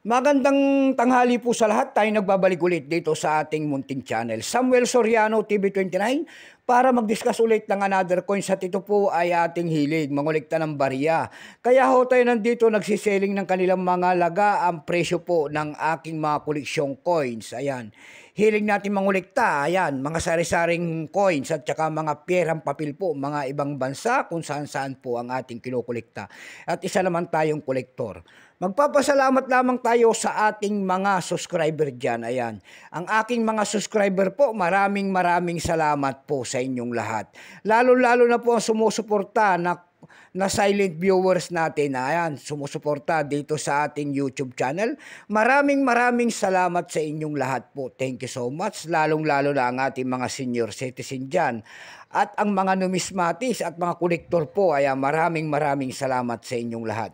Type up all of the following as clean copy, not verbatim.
Magandang tanghali po sa lahat. Tayo nagbabalik ulit dito sa ating munting channel, Samuel Soriano TV29, para mag-discuss ulit ng another coins at ito po ay ating hilig, mangolekta ng barya. Kaya ho tayo nandito nagsiselling ng kanilang mga laga ang presyo po ng aking mga koleksyong coins. Ayan. Hiling natin mangolekta, ayan, mga sari-saring coins at saka mga perang papel po, mga ibang bansa kung saan-saan po ang ating kinukolekta. At isa naman tayong kolektor. Magpapasalamat lamang tayo sa ating mga subscriber dyan. Ayan. Ang aking mga subscriber po, maraming salamat po sa inyong lahat. Lalo-lalo na po ang sumusuporta na silent viewers natin. Ayan, sumusuporta dito sa ating YouTube channel. Maraming salamat sa inyong lahat po. Thank you so much. Lalong-lalo na ang ating mga senior citizen dyan. At ang mga numismatis at mga kolektor po, ayan, maraming salamat sa inyong lahat.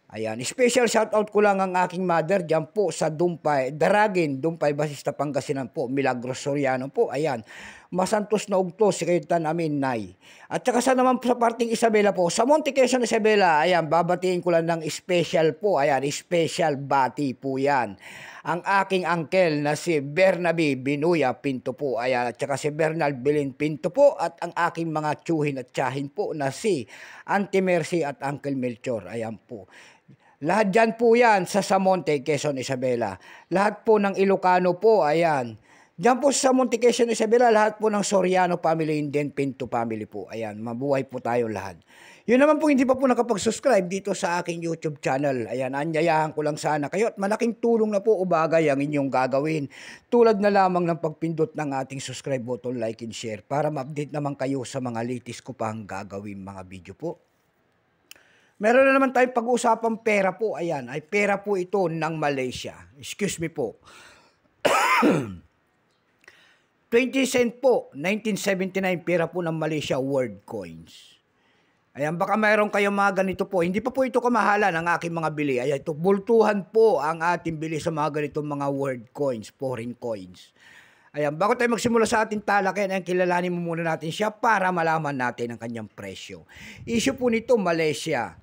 Ayan, special shoutout ko lang ang aking mother dyan po sa Dumpay, Daragin, Dumpay, Basista, Pangasinan po, Milagros Soriano po, ayan. Masantos na ugto, si Kayitan Amin, Nay. At saka sa naman sa parting Isabela po, sa Monte Quezon, Isabela, ayan, babatiin ko lang ng special po, ayan, special bati po yan. Ang aking uncle na si Bernabe Binuya Pinto po, ayan, at saka si Bernal Bilin Pinto po, at ang aking mga tsuhin at tsahin po na si Auntie Mercy at Uncle Melchor, ayan po. Lahat dyan po yan sa Samonte, Quezon, Isabela. Lahat po ng Ilocano po, ayan. Dyan po sa Samonte, Quezon, Isabela, lahat po ng Soriano family, Indian Pinto family po. Ayan, mabuhay po tayo lahat. Yun naman po, hindi pa po nakapag-subscribe dito sa aking YouTube channel. Ayan, anyayahan ko lang sana kayo at malaking tulong na po o bagay ang inyong gagawin. Tulad na lamang ng pagpindot ng ating subscribe button, like and share para ma-update naman kayo sa mga latest ko pang gagawin mga video po. Meron na naman tayong pag-uusapang pera po. Ayan, ay pera po ito ng Malaysia. Excuse me po. 20 cent po, 1979 pera po ng Malaysia World Coins. Ayan, baka mayroon kayong mga ganito po. Hindi pa po ito kamahalan ang aking mga bili. Ayan, ito, bultuhan po ang ating bili sa mga ganitong mga world coins, foreign coins. Ayan, bago tayo magsimula sa ating talakayan, ayan, kilalanin mo muna natin siya para malaman natin ang kanyang presyo. Issue po nito, Malaysia.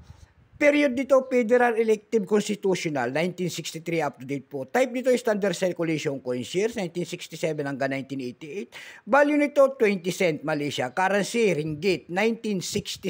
Period dito, Federal Elective Constitutional, 1963 up to date po. Type nito Standard Circulation Coins Years, 1967 hanggang 1988. Value nito, 20 cent Malaysia. Currency, ringgit, 1967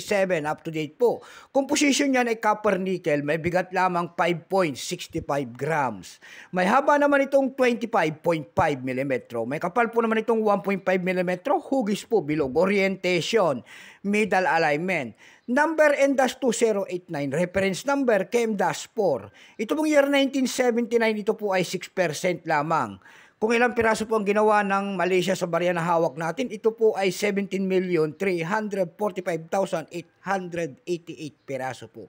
up to date po. Composition niyan ay copper nickel, may bigat lamang 5.65 grams. May haba naman itong 25.5 mm. May kapal po naman itong 1.5 mm. Hugis po, bilog. Orientation, middle alignment. Number N-2089, reference number KM-4. Ito pong year 1979, ito po ay 6% lamang. Kung ilang piraso po ang ginawa ng Malaysia sa barya na hawak natin, ito po ay 17,345,888 piraso po.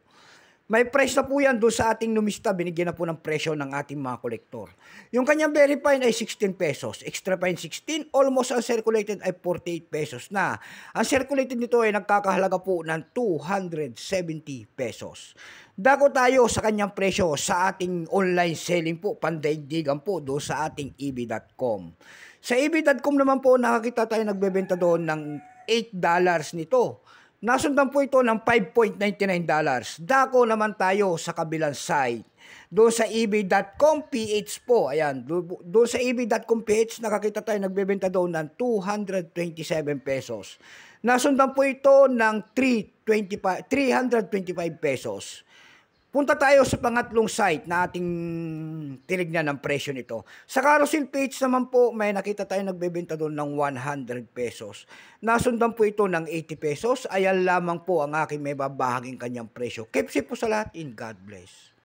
May price na po yan doon sa ating numista, binigyan na po ng presyo ng ating mga kolektor. Yung kanyang very fine ay 16 pesos, extra fine 16, almost uncirculated ay 48 pesos na. Ang circulated nito ay nagkakahalaga po ng 270 pesos. Dako tayo sa kanyang presyo sa ating online selling po, pandaigdigan po doon sa ating eb.com. Sa eb.com naman po, nakakita tayo nagbebenta doon ng $8 nito. Nasundan po ito ng $5.99. Dako naman tayo sa kabilang site. Doon sa eb.com PH po, ayan, doon sa eb.com PH nakakita tayo nagbebenta doon ng 227 pesos. Nasundan po ito ng 325 pesos. Punta tayo sa pangatlong site na ating tinignan ng presyo nito. Sa carousel page naman po, may nakita tayo nagbebenta doon ng 100 pesos. Nasundan po ito ng 80 pesos. Ayan lamang po ang aking may babahaging kanyang presyo. Keep safe po sa lahat, in God bless.